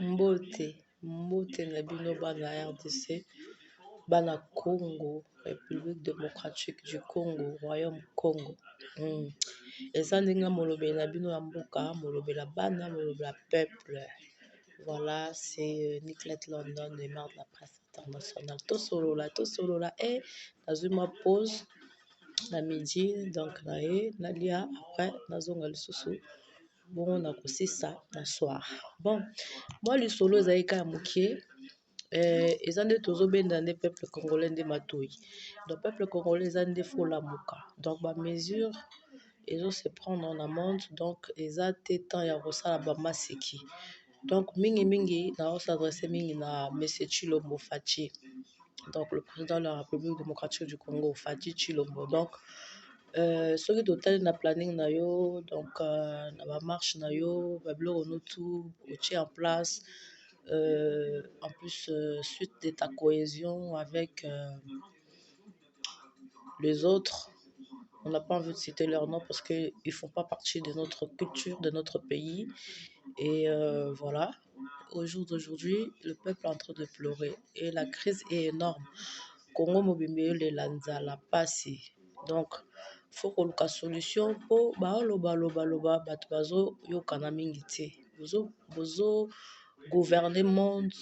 Mbote na bino bana RDC, bana Congo, République démocratique du Congo, Royaume Congo. Eza ndenge molobeli na bino ya mboka, molobela bana, molobela peuple. Voilà, c'est Nicolette London, le maire de la presse internationale. Tosolola, et nazwi ma pause na midi, donc nalia, après nazonga lisusu. Bon, na kosisa na soir. Bon, moi le solo zaika ya mukie, eza nde tozobenda nde peuple congolais nde matoi. Donc peuple congolais eza nde fola muka. Donc ba mesure ezo se prendre en amende, donc eza te temps ya kosala ba maseki. Donc mingi na s'adresser mingi na monsieur Tshilombo Fachi. Donc le président de la République démocratique du Congo, Fachi Tshilombo. Donc ce qui total na planning na yo, donc na ba marche na yo, ba biloko no tout en place. En plus, suite de ta cohésion avec les autres, on n'a pas envie de citer leur nom parce qu'ils ne font pas partie de notre culture, de notre pays. Et voilà, au jour d'aujourd'hui, le peuple est en train de pleurer et la crise est énorme. Congo mobimbe le lanza la passi. Donc, faut qu'on ait une solution pour loba bato bazo yokana mingi te. Bozo gouverner monde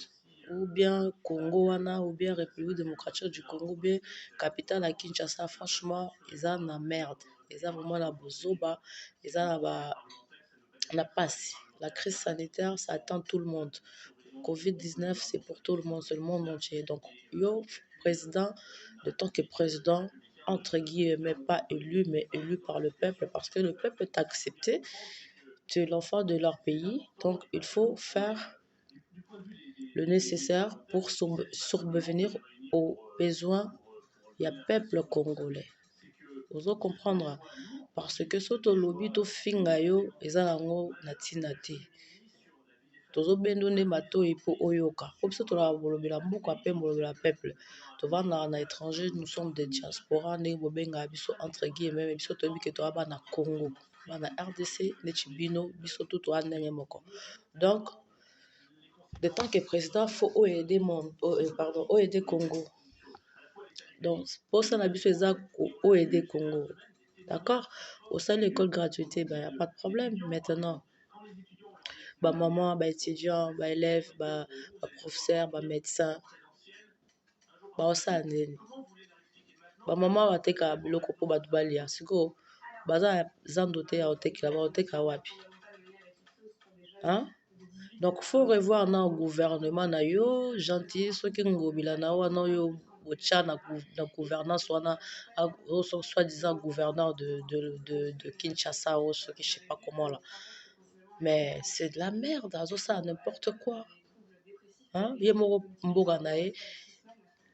ou bien Congo wana ou bien République démocratique du Congo ou bien capitale à Kinshasa, franchement, ils ont la merde. Ils ont vraiment la bozoba, ils ont la passe. La crise sanitaire, ça attend tout le monde. Covid-19, c'est pour tout le monde, c'est le monde entier. Donc, yo, président, de tant que président, entre guillemets, pas élu, mais élu par le peuple, parce que le peuple t'a accepté, tu es l'enfant de leur pays, donc il faut faire le nécessaire pour survenir aux besoins du peuple congolais. Vous comprendre, parce que ce que lobby to finga yo, ezalango natina te. Tozo bendo ne matoi po oyoka. Comme ça, tola bolobela mboka pe bolobela peuple. Tova na étranger, nous sommes des diaspora, ne bobenga biso entre guillemets, biso tobi ke toaba na Congo, na RDC, ne chibino, biso tout to andenge moko. Donc, de tant que président, faut aider aider Congo. Donc, pour ça, na biso eza aider Congo. D'accord? Au sein de l'école gratuité, il n'y a pas de problème. Maintenant, bah maman, bah étudiant, bah élève, bah professeur, bah médecin, bah ça nini. Bah maman va te ka biloko po ba dubalia. Siko, bah za zandote ya oteka, ba oteka wapi. Hein? Donc faut revoir na gouvernement na yo, gentil, ceux qui ngobila na wana yo ocha na gouvernance wana, soi-disant gouverneur de Kinshasa ou ce que je sais pas comment là. Mais c'est de la merde, azo ça n'importe quoi. Hein? Yemoro mboga nae,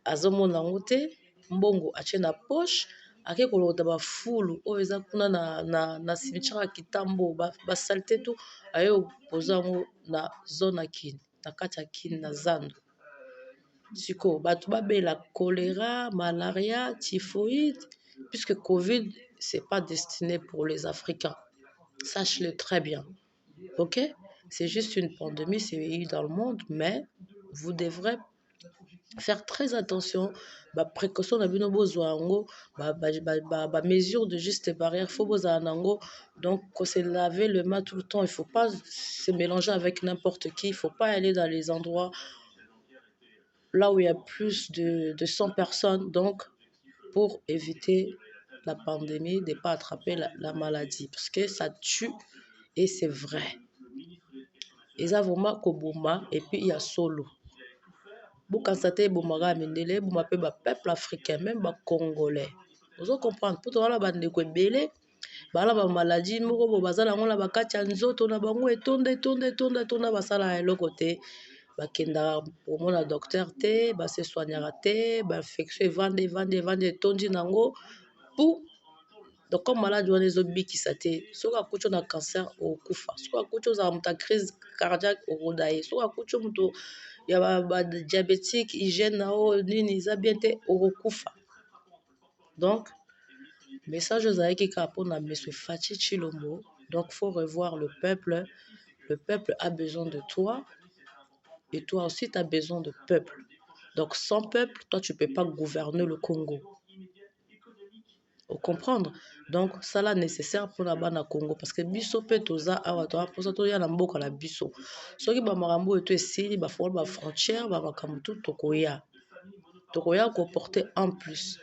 azo mona ngote, mbongo ache na poche, ake kolota ba fulu, o eza kuna na cimetière kitambo, ba saleté tout, ayo pozango na zone kin, na kati ya kin na zando. Siko, bato babela choléra, malaria, typhoïde, puisque Covid, c'est pas destiné pour les Africains. Sache-le très bien. Ok? C'est juste une pandémie, c'est eu dans le monde, mais vous devrez faire très attention. Précaution na bino bozwango, mesure de juste barrière, faut bozanango. Donc, quand c'est laver le main tout le temps, il faut pas se mélanger avec n'importe qui, il faut pas aller dans les endroits là où il y a plus de 100 personnes, donc pour éviter la pandémie, de ne pas attraper la maladie, parce que ça tue et c'est vrai. Et ça vraiment koboma, et puis il y a solo. Vous constatez bomara mindele, boma pe ba peuple africain, même ba congolais. Vous comprenez? Pour toi la bande ko belé, ba la ba maladie moko bo bazala ngona ba kati ya nzoto na bango etonda basala eloko te. Bakenda pomona docteur te, ba se soignera te, ba infection vande tondi nango pour donc comme malade wana ezobikisa te. Soka kucho na cancer au kufa, soka kucho za muta crise cardiaque au rodaye, soka kucho muto ya ba diabétique hygiène na o nini za bien te au kufa. Donc message aux aïki kapona monsieur Fachi Tshilombo. Donc faut revoir le peuple. Le peuple a besoin de toi. Et toi aussi, tu as besoin de peuple. Donc, sans peuple, toi, tu ne peux pas gouverner le Congo. Vous comprendre? Donc, ça là nécessaire pour la bana Congo. Parce que biso pe toza awa toa posa to ya na mboka la biso. Soki ba marambo eto esili ba fol ba frontière ba makamtu tokoya. Tokoya ko porter en plus.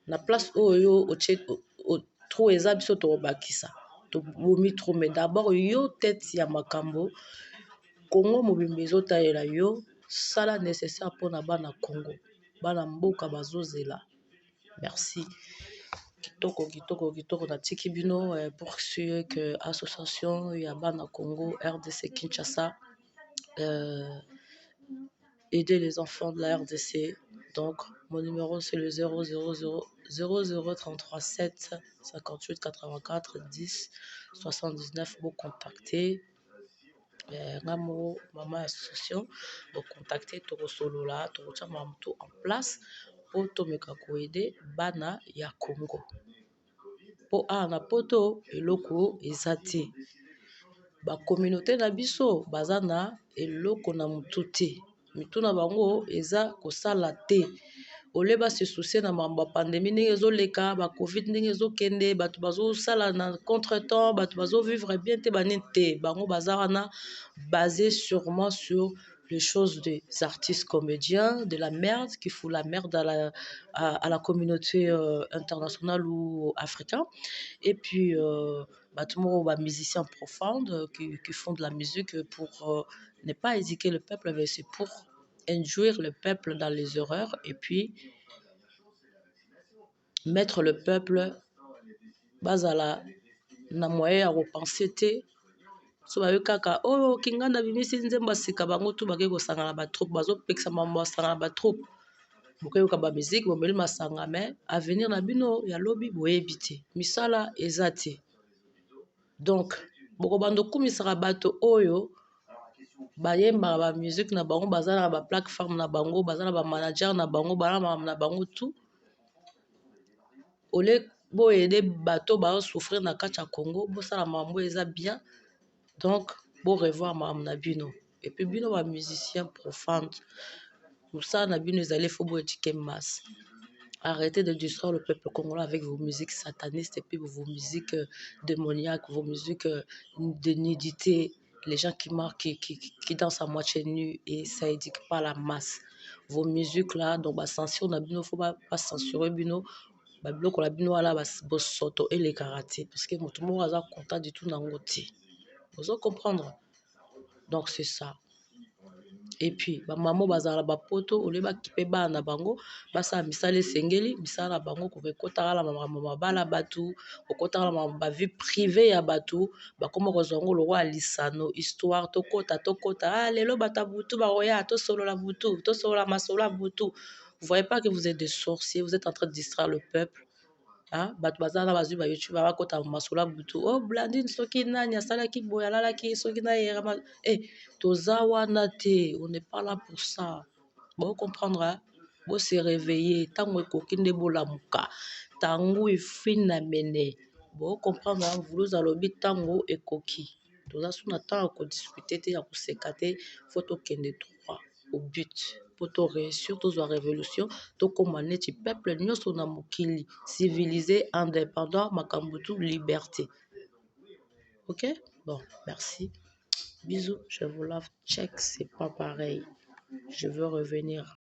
Na place oyo o trop eza biso to bakisa. To bomi trop mais d'abord yo tête ya makambo Congo mobimba ezotalela yo sala nécessaire pour na bana Congo. Bana mboka bazozela. Merci. Kitoko na tiki bino pour ceux que association Yabana Congo RDC Kinshasa aider les enfants de la RDC. Donc mon numéro c'est le 000 7 58 84 10 79. Vous contactez Ngamo Maman Association. Vous contactez Toro Solo là, Toro Chamamto en place pour Tomeka aider Bana ya Congo. Po na poto eloko eza te. Ba communauté na biso baza na eloko na mutu te. Mitu na bango eza kosala te. Ole ba se soucier na mamba pandémie ndenge ezoleka, ba covid ndenge ezokende, bato bazosala na contretemps, bato bazo vivre bien te banini te. Bango baza wana basé sûrement sur les choses des artistes comédiens, de la merde qui fout la merde à la communauté internationale ou africaine. Et puis, musiciens profondes qui font de la musique pour ne pas éduquer le peuple, mais c'est pour induire le peuple dans les erreurs et puis mettre le peuple bazala na moyen à repenser te. So ba kaka oh kinganda bimisi nzemba sika bango tu bakeko sangana ba troupe bazo pekisa mambo sangana ba troupe. Bokoyo ka ba musique bomeli masanga mais avenir na bino ya lobi boyebite misala ezate. Donc boko bando kumisaka bato oyo bayemba ba musique na bango bazana ba plateforme na bango bazana ba manager na bango bana na bango tout ole bo aider bato ba souffrir na kati ya Congo bo sala mambo eza bien. Donc bo revoir mamna bino et puis bino ba musiciens profondes pour ça na bino ezali faut bo éduquer masse. Arrêtez de distraire le peuple congolais avec vos musiques satanistes et puis vos musiques démoniaques, vos musiques de nudité, les gens qui marquent, qui dansent à moitié nus et ça éduque pas la masse. Vos musiques là, donc bah censure na bino, faut pas censurer bino, bah bloquer la bino là, bah soto et les karatés parce que tout le monde a content du tout dans l'outil. Vous comprendre? Donc c'est ça. Et puis ba maman bazala ba poto ole ba kipe ba na bango basa misale sengeli misala bango ko kotala la mama bala batu ko kotala ba vie privée ya batu ba komo ko zongo lo wa lisano histoire to kota lelo bata butu ba roya to solo la butu to solo la masola butu. Vous voyez pas que vous êtes des sorciers, vous êtes en train de distraire le peuple. Hein, bazana bazu ba YouTube ba kota masola butu oh Blandine soki nani asala ki boya lala ki soki na yera tozawa nate on n'est pas là pour ça. Bon comprendre hein? Bon se réveiller tango kokinde bola muka tango ifina mene bon comprendre hein? Vous alobi tango ekoki toza suna tango ko discuter te ya kuseka te faut kende droit au but. Pour réussir la révolution, comme un peuple, nous sommes mokili civilisé, indépendant, makambutu, liberté. Ok? Bon, merci. Bisous, je vous lave. Check, c'est pas pareil. Je veux revenir.